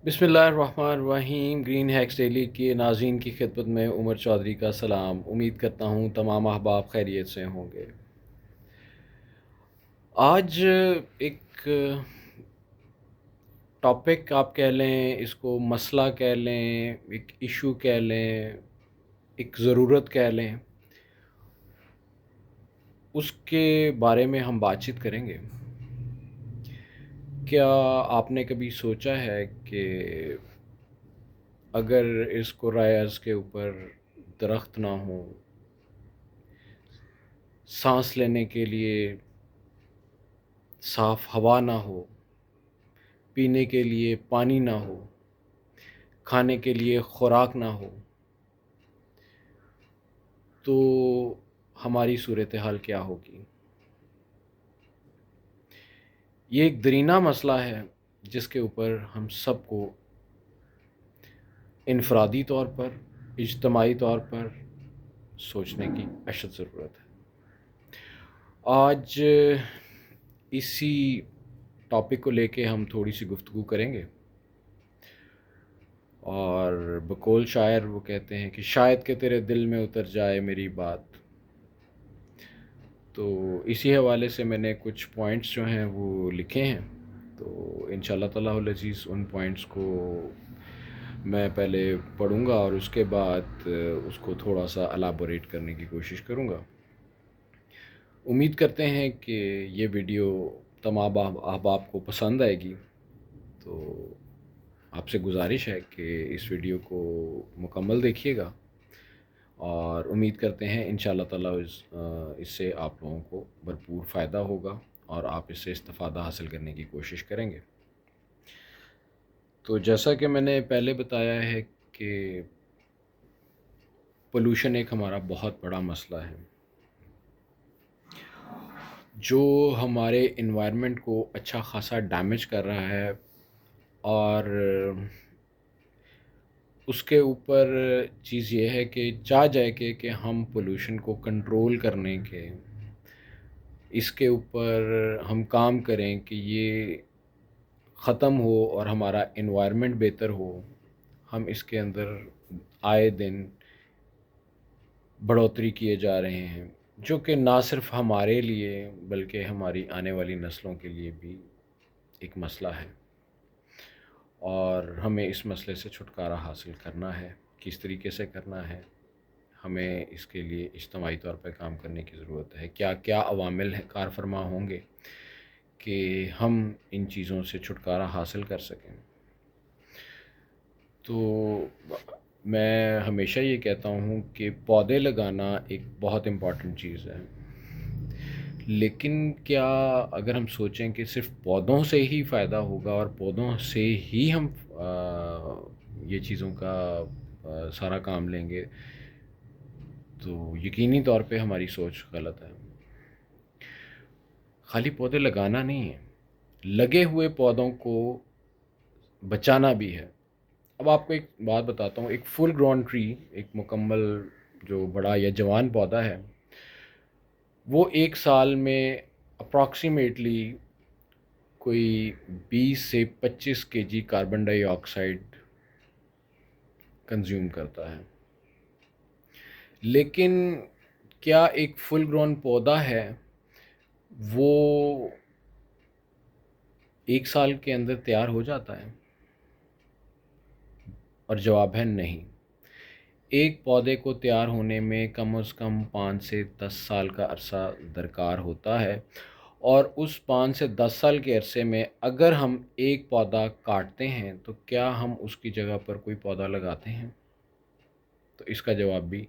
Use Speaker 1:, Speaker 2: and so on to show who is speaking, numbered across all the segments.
Speaker 1: بسم اللہ الرحمن الرحیم۔ گرین ہیکس ڈیلی کے ناظرین کی خدمت میں عمر چودھری کا سلام۔ امید کرتا ہوں تمام احباب خیریت سے ہوں گے۔ آج ایک ٹاپک آپ کہہ لیں، اس کو مسئلہ کہہ لیں، ایک ایشو کہہ لیں، ایک ضرورت کہہ لیں، اس کے بارے میں ہم بات چیت کریں گے۔ کیا آپ نے کبھی سوچا ہے کہ اگر اس رائز کے اوپر درخت نہ ہوں، سانس لینے کے لیے صاف ہوا نہ ہو، پینے کے لیے پانی نہ ہو، کھانے کے لیے خوراک نہ ہو، تو ہماری صورتحال کیا ہوگی؟ یہ ایک درینہ مسئلہ ہے جس کے اوپر ہم سب کو انفرادی طور پر، اجتماعی طور پر سوچنے کی اشد ضرورت ہے۔ آج اسی ٹاپک کو لے کے ہم تھوڑی سی گفتگو کریں گے، اور بقول شاعر وہ کہتے ہیں کہ شاید کہ تیرے دل میں اتر جائے میری بات۔ تو اسی حوالے سے میں نے کچھ پوائنٹس جو ہیں وہ لکھے ہیں، تو انشاءاللہ تعالیٰ العزیز ان پوائنٹس کو میں پہلے پڑھوں گا اور اس کے بعد اس کو تھوڑا سا الیبوریٹ کرنے کی کوشش کروں گا۔ امید کرتے ہیں کہ یہ ویڈیو تمام احباب کو پسند آئے گی، تو آپ سے گزارش ہے کہ اس ویڈیو کو مکمل دیکھیے گا، اور امید کرتے ہیں انشاءاللہ تعالیٰ اس سے آپ لوگوں کو بھرپور فائدہ ہوگا اور آپ اس سے استفادہ حاصل کرنے کی کوشش کریں گے۔ تو جیسا کہ میں نے پہلے بتایا ہے کہ پولوشن ایک ہمارا بہت بڑا مسئلہ ہے جو ہمارے انوائرمنٹ کو اچھا خاصا ڈیمیج کر رہا ہے، اور اس کے اوپر چیز یہ ہے کہ چاہ جائے کہ ہم پولوشن کو کنٹرول کرنے کے، اس کے اوپر ہم کام کریں کہ یہ ختم ہو اور ہمارا انوائرمنٹ بہتر ہو، ہم اس کے اندر آئے دن بڑھوتری کیے جا رہے ہیں، جو کہ نہ صرف ہمارے لیے بلکہ ہماری آنے والی نسلوں کے لیے بھی ایک مسئلہ ہے، اور ہمیں اس مسئلے سے چھٹکارا حاصل کرنا ہے۔ کس طریقے سے کرنا ہے؟ ہمیں اس کے لیے اجتماعی طور پہ کام کرنے کی ضرورت ہے۔ کیا کیا عوامل کار فرما ہوں گے کہ ہم ان چیزوں سے چھٹکارا حاصل کر سکیں؟ تو میں ہمیشہ یہ کہتا ہوں کہ پودے لگانا ایک بہت امپورٹنٹ چیز ہے، لیکن کیا اگر ہم سوچیں کہ صرف پودوں سے ہی فائدہ ہوگا اور پودوں سے ہی ہم یہ چیزوں کا سارا کام لیں گے، تو یقینی طور پہ ہماری سوچ غلط ہے۔ خالی پودے لگانا نہیں ہے، لگے ہوئے پودوں کو بچانا بھی ہے۔ اب آپ کو ایک بات بتاتا ہوں، ایک فل گرون ٹری، ایک مکمل جو بڑا یا جوان پودا ہے، وہ ایک سال میں اپروکسیمیٹلی کوئی 20 سے 25 kg کاربن ڈائی آکسائڈ کنزیوم کرتا ہے، لیکن کیا ایک فل گرون پودا ہے وہ ایک سال کے اندر تیار ہو جاتا ہے؟ اور جواب ہے نہیں۔ ایک پودے کو تیار ہونے میں کم از کم 5 سے 10 سال کا عرصہ درکار ہوتا ہے، اور اس 5 سے 10 سال کے عرصے میں اگر ہم ایک پودا کاٹتے ہیں تو کیا ہم اس کی جگہ پر کوئی پودا لگاتے ہیں؟ تو اس کا جواب بھی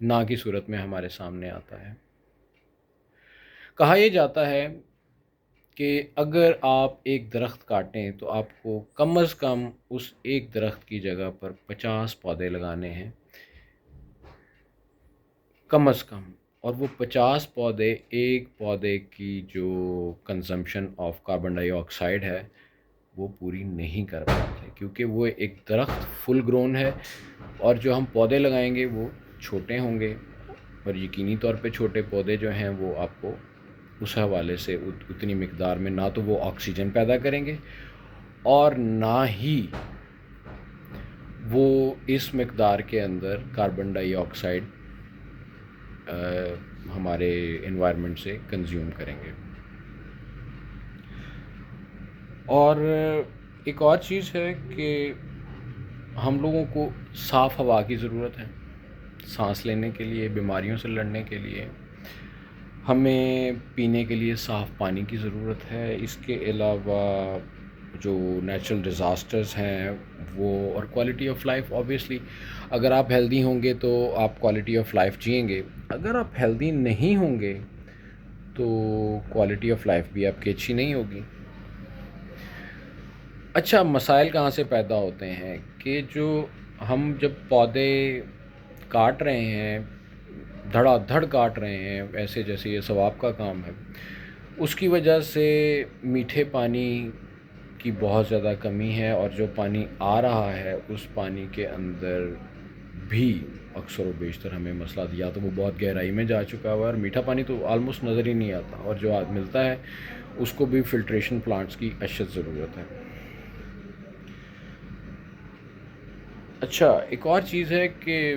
Speaker 1: نا کی صورت میں ہمارے سامنے آتا ہے۔ کہا یہ جاتا ہے کہ اگر آپ ایک درخت کاٹیں تو آپ کو کم از کم اس ایک درخت کی جگہ پر 50 پودے لگانے ہیں، کم از کم۔ اور وہ 50 پودے ایک پودے کی جو consumption of carbon dye oxide ہے وہ پوری نہیں کر پاتے، کیونکہ وہ ایک درخت فل گرون ہے، اور جو ہم پودے لگائیں گے وہ چھوٹے ہوں گے، اور یقینی طور پہ چھوٹے پودے جو ہیں وہ آپ کو اس حوالے سے اتنی مقدار میں نہ تو وہ آکسیجن پیدا کریں گے، اور نہ ہی وہ اس مقدار کے اندر کاربن ڈائی آکسائڈ ہمارے انوائرمنٹ سے کنزیوم کریں گے۔ اور ایک اور چیز ہے کہ ہم لوگوں کو صاف ہوا کی ضرورت ہے سانس لینے کے لیے، بیماریوں سے لڑنے کے لیے۔ ہمیں پینے کے لیے صاف پانی کی ضرورت ہے۔ اس کے علاوہ جو نیچرل ڈیزاسٹرز ہیں وہ، اور کوالٹی آف لائف، آبویسلی اگر آپ ہیلدی ہوں گے تو آپ کوالٹی آف لائف جئیں گے، اگر آپ ہیلدی نہیں ہوں گے تو کوالٹی آف لائف بھی آپ کی اچھی نہیں ہوگی۔ اچھا، مسائل کہاں سے پیدا ہوتے ہیں کہ جو ہم جب پودے کاٹ رہے ہیں، دھڑا دھڑ کاٹ رہے ہیں، ایسے جیسے یہ ثواب کا کام ہے، اس کی وجہ سے میٹھے پانی کی بہت زیادہ کمی ہے، اور جو پانی آ رہا ہے اس پانی کے اندر بھی اکثر و بیشتر ہمیں مسئلہ دیا تو وہ بہت گہرائی میں جا چکا ہوا ہے، اور میٹھا پانی تو آلموسٹ نظر ہی نہیں آتا، اور جو ملتا ہے اس کو بھی فلٹریشن پلانٹس کی اشد ضرورت ہے۔ اچھا، ایک اور چیز ہے کہ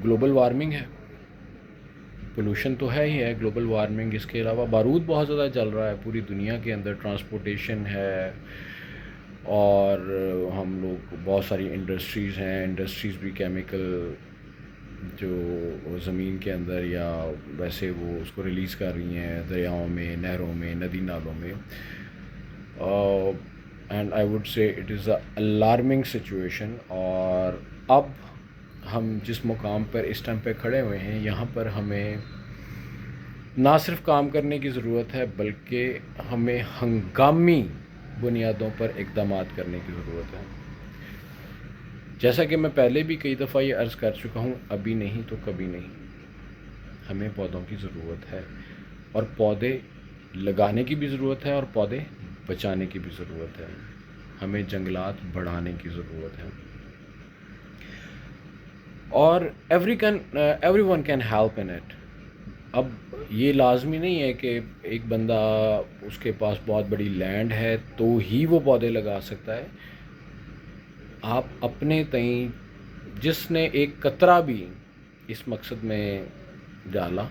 Speaker 1: گلوبل وارمنگ ہے، پولوشن تو ہے ہی ہے، گلوبل وارمنگ، اس کے علاوہ بارود بہت زیادہ چل رہا ہے پوری دنیا کے اندر، ٹرانسپورٹیشن ہے، اور ہم لوگ بہت ساری انڈسٹریز ہیں، انڈسٹریز بھی کیمیکل جو زمین کے اندر یا ویسے وہ اس کو ریلیز کر رہی ہیں دریاؤں میں، نہروں میں، ندی نالوں میں، and I would say it is a alarming situation. اور اب ہم جس مقام پر اس ٹائم پہ کھڑے ہوئے ہیں، یہاں پر ہمیں نہ صرف کام کرنے کی ضرورت ہے بلکہ ہمیں ہنگامی بنیادوں پر اقدامات کرنے کی ضرورت ہے۔ جیسا کہ میں پہلے بھی کئی دفعہ یہ عرض کر چکا ہوں، ابھی نہیں تو کبھی نہیں، ہمیں پودوں کی ضرورت ہے، اور پودے لگانے کی بھی ضرورت ہے، اور پودے بچانے کی بھی ضرورت ہے، ہمیں جنگلات بڑھانے کی ضرورت ہے، اور every one can help in it. اب یہ لازمی نہیں ہے کہ ایک بندہ اس کے پاس بہت بڑی لینڈ ہے تو ہی وہ پودے لگا سکتا ہے۔ آپ اپنے تئیں جس نے ایک قطرہ بھی اس مقصد میں ڈالا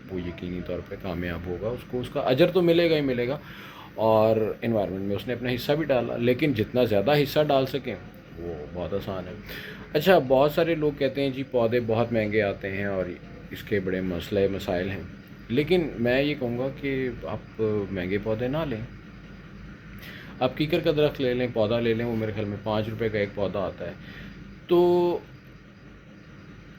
Speaker 1: وہ یقینی طور پہ کامیاب ہوگا، اس کو اس کا اجر تو ملے گا ہی ملے گا، اور انوائرمنٹ میں اس نے اپنا حصہ بھی ڈالا، لیکن جتنا زیادہ حصہ ڈال سکیں وہ بہت آسان ہے۔ اچھا، بہت سارے لوگ کہتے ہیں جی پودے بہت مہنگے آتے ہیں اور اس کے بڑے مسائل ہیں، لیکن میں یہ کہوں گا کہ آپ مہنگے پودے نہ لیں، آپ کیکر کا درخت لے لیں، پودا لے لیں، وہ میرے خیال میں 5 روپے کا ایک پودا آتا ہے۔ تو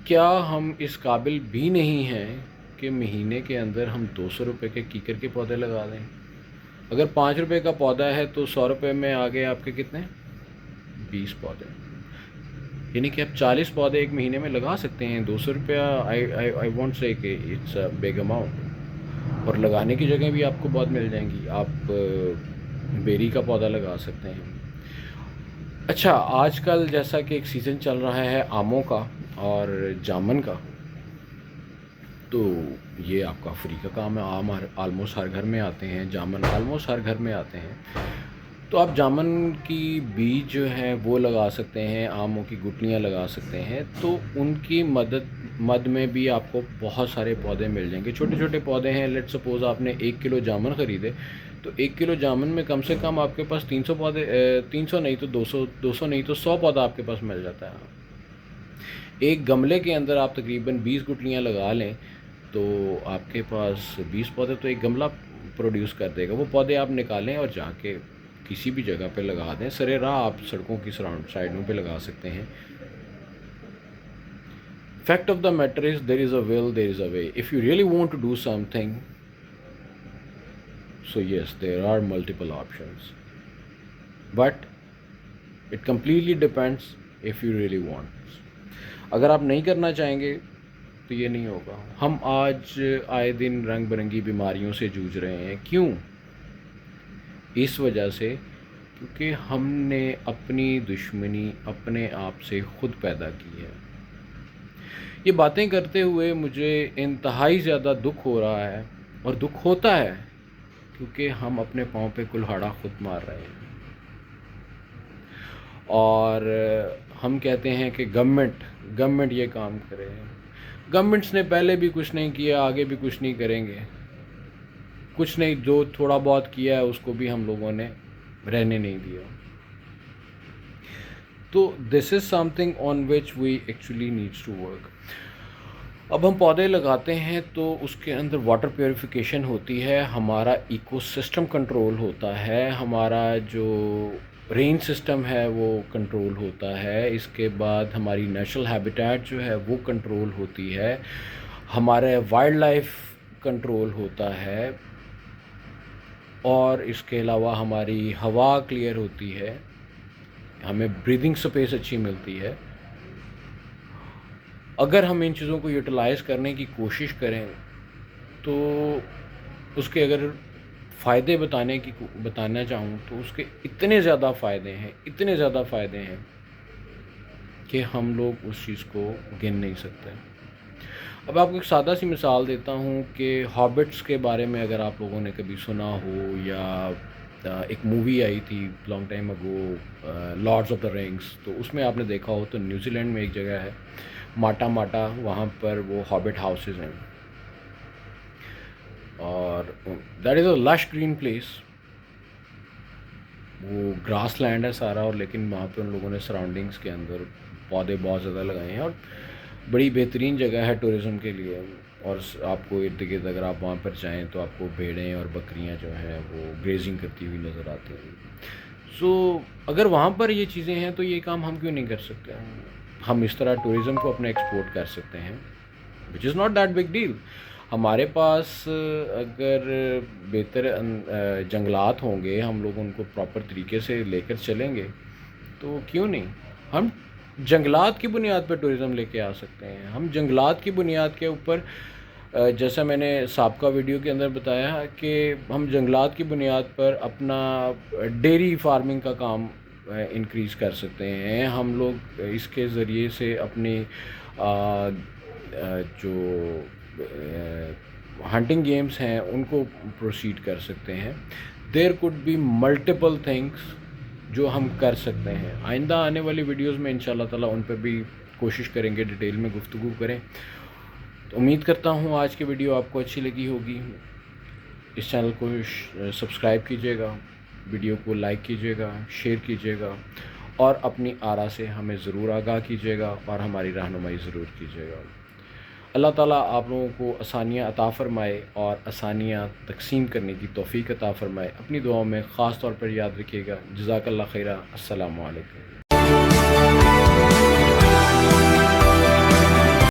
Speaker 1: کیا ہم اس قابل بھی نہیں ہیں کہ مہینے کے اندر ہم 200 روپے کے کیکر کے پودے لگا دیں؟ اگر 5 روپے کا پودا ہے تو 100 روپے میں آگے آپ کے کتنے؟ 20 پودے، یعنی کہ آپ 40 پودے ایک مہینے میں لگا سکتے ہیں۔ 200 روپیہ آئی وانٹ سے کہ اٹس اے بگ اماؤنٹ، اور لگانے کی جگہ بھی آپ کو بہت مل جائیں گی۔ آپ بیری کا پودا لگا سکتے ہیں۔ اچھا، آج کل جیسا کہ ایک سیزن چل رہا ہے آموں کا اور جامن کا، تو یہ آپ کا فری کا کام ہے، آم آلموسٹ ہر گھر میں آتے ہیں، جامن آلموسٹ ہر گھر میں آتے ہیں، تو آپ جامن کی بیج جو ہیں وہ لگا سکتے ہیں، آموں کی گٹلیاں لگا سکتے ہیں، تو ان کی مد میں بھی آپ کو بہت سارے پودے مل جائیں گے، چھوٹے چھوٹے پودے ہیں۔ لیٹ سپوز آپ نے 1 کلو جامن خریدے، تو 1 کلو جامن میں کم سے کم آپ کے پاس 300 پودے، 300 نہیں تو 200 نہیں تو 100 پودا آپ کے پاس مل جاتا ہے۔ ایک گملے کے اندر آپ تقریباً 20 گٹلیاں لگا لیں تو آپ کے پاس 20 پودے تو ایک گملہ پروڈیوس کر دے گا۔ وہ پودے آپ نکالیں اور جا کے کسی بھی جگہ پہ لگا دیں، سرے راہ آپ سڑکوں کی سائڈوں پہ لگا سکتے ہیں۔ Fact of the matter is there is a will, there is a way. If you really want to do something, so yes, there are multiple options, but it completely depends if you really want. اگر آپ نہیں کرنا چاہیں گے تو یہ نہیں ہوگا۔ ہم آج آئے دن رنگ برنگی بیماریوں سے جوجھ رہے ہیں، کیوں؟ اس وجہ سے کیونکہ ہم نے اپنی دشمنی اپنے آپ سے خود پیدا کی ہے۔ یہ باتیں کرتے ہوئے مجھے انتہائی زیادہ دکھ ہو رہا ہے، اور دکھ ہوتا ہے کیونکہ ہم اپنے پاؤں پہ کلہاڑا خود مار رہے ہیں. اور ہم کہتے ہیں کہ گورنمنٹ یہ کام کرے. گورنمنٹس نے پہلے بھی کچھ نہیں کیا، آگے بھی کچھ نہیں کریں گے. کچھ نہیں، جو تھوڑا بہت کیا ہے اس کو بھی ہم لوگوں نے رہنے نہیں دیا. تو this is something on which we actually needs to work. اب ہم پودے لگاتے ہیں تو اس کے اندر واٹر پیوریفیکیشن ہوتی ہے، ہمارا ایکو سسٹم کنٹرول ہوتا ہے، ہمارا جو رین سسٹم ہے وہ کنٹرول ہوتا ہے. اس کے بعد ہماری نیچرل ہیبیٹیٹ جو ہے وہ کنٹرول ہوتی ہے، ہمارے وائلڈ لائف کنٹرول ہوتا ہے، اور اس کے علاوہ ہماری ہوا کلیئر ہوتی ہے، ہمیں بریدنگ سپیس اچھی ملتی ہے. اگر ہم ان چیزوں کو یوٹیلائز کرنے کی کوشش کریں تو اس کے اگر فائدے بتانا چاہوں تو اس کے اتنے زیادہ فائدے ہیں کہ ہم لوگ اس چیز کو گن نہیں سکتے. اب آپ کو ایک سادہ سی مثال دیتا ہوں کہ ہابٹس کے بارے میں اگر آپ لوگوں نے کبھی سنا ہو، یا ایک مووی آئی تھی long time ago, Lords of the rings, تو اس میں آپ نے دیکھا ہو تو نیوزی لینڈ میں ایک جگہ ہے ماٹا، وہاں پر وہ ہابٹ ہاؤسز ہیں، اور that is a lush green place. وہ گراس لینڈ ہے سارا، اور لیکن وہاں پہ ان لوگوں نے سراؤنڈنگس کے اندر پودے بہت زیادہ لگائے ہیں، اور بڑی بہترین جگہ ہے ٹورزم کے لیے. اور آپ کو ارد گرد اگر آپ وہاں پر جائیں تو آپ کو بھیڑیں اور بکریاں جو ہیں وہ گریزنگ کرتی ہوئی نظر آتی ہیں. سو اگر وہاں پر یہ چیزیں ہیں تو یہ کام ہم کیوں نہیں کر سکتے؟ ہم اس طرح ٹورزم کو اپنا ایکسپورٹ کر سکتے ہیں، which is not that big deal. ہمارے پاس اگر بہتر جنگلات ہوں گے، ہم لوگ ان کو پراپر طریقے سے لے کر چلیں گے تو کیوں نہیں ہم جنگلات کی بنیاد پہ ٹورزم لے کے آ سکتے ہیں. ہم جنگلات کی بنیاد کے اوپر، جیسا میں نے سابقہ ویڈیو کے اندر بتایا کہ ہم جنگلات کی بنیاد پر اپنا ڈیری فارمنگ کا کام انکریز کر سکتے ہیں. ہم لوگ اس کے ذریعے سے اپنی جو ہنٹنگ گیمز ہیں ان کو پروسیڈ کر سکتے ہیں. There could be multiple things جو ہم کر سکتے ہیں. آئندہ آنے والی ویڈیوز میں انشاءاللہ تعالیٰ ان پہ بھی کوشش کریں گے ڈیٹیل میں گفتگو کریں. تو امید کرتا ہوں آج کی ویڈیو آپ کو اچھی لگی ہوگی. اس چینل کو سبسکرائب کیجیے گا، ویڈیو کو لائک کیجیے گا، شیئر کیجیے گا، اور اپنی آرا سے ہمیں ضرور آگاہ کیجیے گا اور ہماری رہنمائی ضرور کیجیے گا. اللہ تعالیٰ آپ لوگوں کو آسانیاں عطا فرمائے اور آسانیاں تقسیم کرنے کی توفیق عطا فرمائے. اپنی دعاؤں میں خاص طور پر یاد رکھیے گا. جزاک اللہ خیرہ. السلام علیکم.